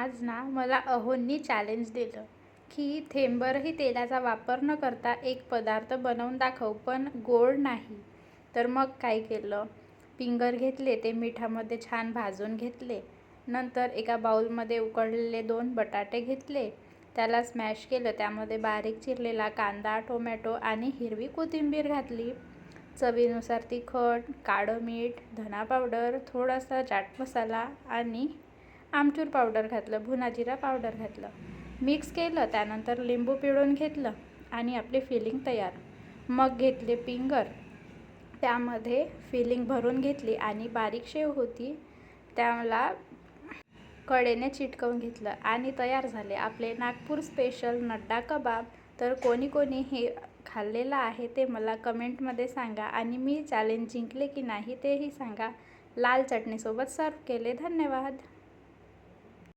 आज ना मला अहोंनी चॅलेंज दिलं की थेंबरही तेलाचा वापर न करता एक पदार्थ बनवून दाखव, पण गोड नाही. तर मग काय केलं, फिंगर घेतले, ते मिठामध्ये छान भाजून घेतले. नंतर एका बाउलमध्ये उकडलेले 2 बटाटे घेतले, त्याला स्मॅश केलं. त्यामध्ये बारीक चिरलेला कांदा, टोमॅटो आणि हिरवी कोथिंबीर घातली. चवीनुसार तिखट, काळं मीठ, धना पावडर, थोडासा चाट मसाला आणि आमचूर पावडर घातलं, भुना जिरा पावडर घातलं. मिक्स केलं. त्यानंतर लिंबू पिळून घेतलं आणि आपली फिलिंग तयार. मग घेतले फिंगर, त्यामध्ये फिलिंग भरून घेतली आणि बारीक शेव होती त्याला कडेने चिटकवून घेतलं आणि तयार झाले आपले नागपूर स्पेशल नड्डा कबाब. तर कोणी कोणी हे खाल्लेलं आहे ते मला कमेंटमध्ये सांगा आणि मी चॅलेंज जिंकले की नाही तेही सांगा. लाल चटणीसोबत सर्व केले. धन्यवाद.